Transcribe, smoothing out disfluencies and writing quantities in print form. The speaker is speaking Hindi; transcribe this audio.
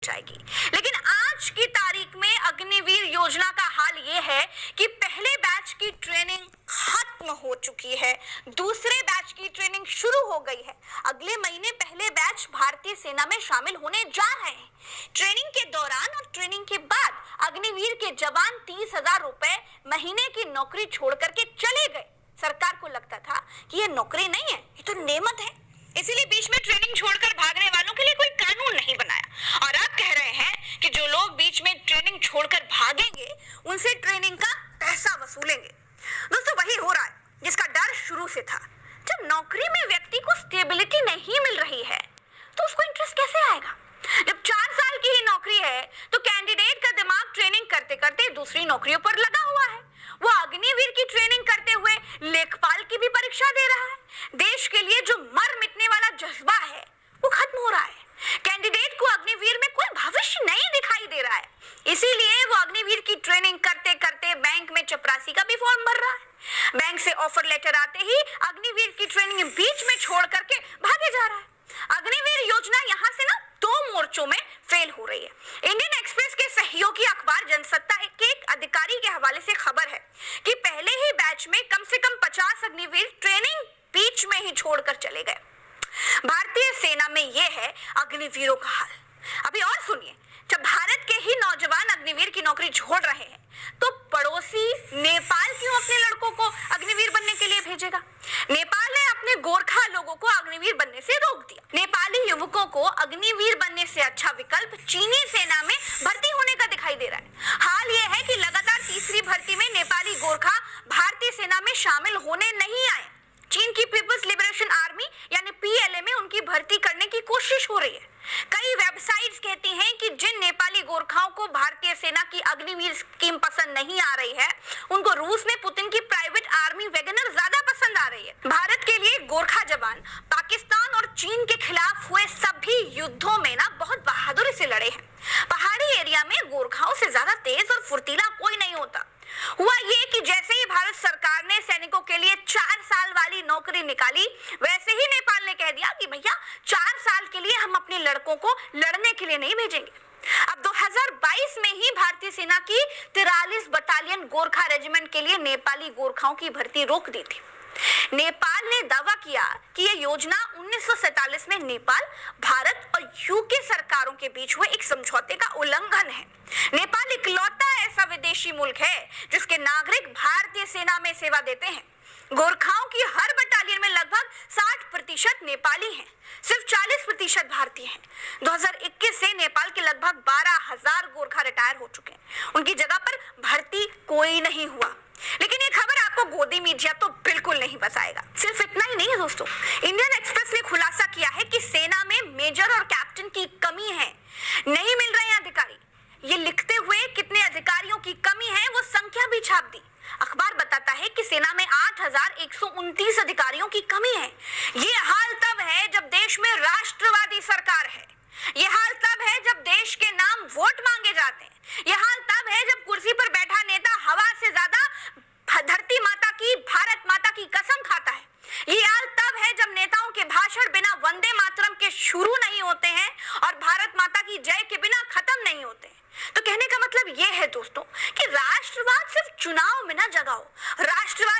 जाएगी। लेकिन आज की तारीख में अग्निवीर योजना का हाल ये है कि पहले बैच की ट्रेनिंग खत्म हो चुकी है, दूसरे बैच की ट्रेनिंग शुरू हो गई है। अगले महीने पहले बैच भारतीय सेना में शामिल होने जा रहे हैं। ट्रेनिंग के दौरान और ट्रेनिंग के बाद अग्निवीर के जवान 30,000 रुपए महीने की नौकरी छोड़ करके चले गए। सरकार को लगता था कि ये नौकरी नहीं है, ये तो नेमत है, इसीलिए बीच में ट्रेनिंग छोड़कर भागने वालों के लिए कोई कानून नहीं बनाया। और आप कह रहे हैं कि जो लोग बीच में ट्रेनिंग छोड़कर भागेंगे उनसे ट्रेनिंग का पैसा वसूलेंगे। दोस्तों, वही हो रहा है जिसका डर शुरू से था। जब नौकरी में व्यक्ति को स्टेबिलिटी नहीं मिल रही है तो उसको इंटरेस्ट कैसे आएगा? जब 4 साल की ही नौकरी है तो कैंडिडेट का दिमाग ट्रेनिंग करते करते दूसरी नौकरियों पर लगा हुआ है। वो अग्निवीर की ट्रेनिंग करते हुए लेखपाल की भी परीक्षा दे रहा है। देश के लिए जो मर मिटने वाला जज्बा है वो खत्म हो रहा है। कैंडिडेट को अग्निवीर में कोई भविष्य नहीं दिखाई दे रहा है, इसीलिए वो अग्निवीर की ट्रेनिंग करते करते बैंक में चपरासी का भी फॉर्म भर रहा है। बैंक से ऑफर लेटर आते ही अग्निवीर की ट्रेनिंग बीच में छोड़ करके भागे जा रहा है। अग्निवीर योजना यहाँ से ना 2 मोर्चों में फेल हो रही है। इंडियन एक्सप्रेस के सहयोगी अखबार जनसत्ता के एक अधिकारी के हवाले से खबर है कि पहले ही बैच में कम से कम 50 अग्निवीर ट्रेनिंग बीच में ही छोड़कर चले गए। भारतीय सेना में यह है अग्निवीरों का हाल। अभी और सुनिए, जब भारत के ही नौजवान अग्निवीर की नौकरी छोड़ रहे हैं तो पड़ोसी नेपाल क्यों अपने लड़कों को अग्निवीर बनने के लिए भेजेगा? नेपाल ने अपने गोरखा लोगों को अग्निवीर बनने से रोक दिया। नेपाली युवकों को अग्निवीर बनने से अच्छा विकल्प चीनी सेना में भर्ती होने का दिखाई दे रहा है। हाल यह है कि लगातार तीसरी भर्ती में नेपाली गोरखा भारतीय सेना में शामिल होने नहीं आए। चीन की पीपल्स लिबरेशन आर्मी यानी पीएलए में उनकी भर्ती करने की कोशिश हो रही है। कई वेबसाइट्स कहती हैं कि जिन नेपाली गोरखाओं को भारतीय सेना की अग्निवीर स्कीम पसंद नहीं आ रही है, उनको रूस में पुतिन की प्राइवेट आर्मी वैगनर ज्यादा पसंद आ रही है। भारत के लिए गोरखा जवान पाकिस्तान और चीन के खिलाफ हुए सभी युद्धों में ना बहुत बहादुरी से लड़े हैं। पहाड़ी एरिया में गोरखाओं से ज्यादा तेज और फुर्तीला कोई नहीं होता। हुआ ये कि जैसे ही भारत सरकार ने सैनिकों के लिए 4 साल वाली नौकरी निकाली, वैसे ही नेपाल ने कह दिया कि भैया 4 साल के लिए हम अपने लड़कों को लड़ने के लिए नहीं भेजेंगे। अब 2022 में ही भारतीय सेना की 43 बटालियन गोरखा रेजिमेंट के लिए नेपाली गोरखाओं की भर्ती रोक दी थी। नेपाल ने दावा किया कि यह योजना 1947 में नेपाल, भारत और यूके सरकारों के बीच हुए एक समझौते का उल्लंघन है। नेपाल इकलौता ऐसा विदेशी मुल्क है जिसके नागरिक भारतीय सेना में सेवा देते हैं। गोरखाओं की हर बटालियन में लगभग 60% नेपाली हैं, सिर्फ 40% भारतीय हैं। 2021 से नेपाल के लगभग 12,000 गोरखा रिटायर हो चुके हैं। उनकी जगह पर भर्ती कोई नहीं हुआ। लेकिन ये खबर आपको गोदी मीडिया तो बिल्कुल नहीं बताएगा। सिर्फ इतना ही नहीं है दोस्तों, इंडियन एक्सप्रेस ने खुलासा किया है कि सेना में मेजर और कैप्टन की कमी है, नहीं मिल रहे हैं अधिकारी। ये लिखते हुए कितने अधिकारियों की कमी है वो संख्या भी छाप दी। अखबार बताता है कि सेना में 8,129 अधिकारियों की कमी है। ये हाल तब है जब देश में राष्ट्रवादी सरकार है। ये हाल तब है जब देश के नाम वोट मांगे जाते हैं। ये हाल तब है जब कुर्सी पर बैठा नेता हवा से ज्यादा धरती माता की, भारत माता की कसम खाता है। ये हाल तब है जब नेताओं के भाषण बिना वंदे मातरम के शुरू नहीं होते हैं और भारत माता की जय के बिना खत्म नहीं होते हैं। तो कहने का मतलब ये है दोस्तों कि राष्ट्रवाद सिर्फ चुनाव में ना जगाओ, राष्ट्रवाद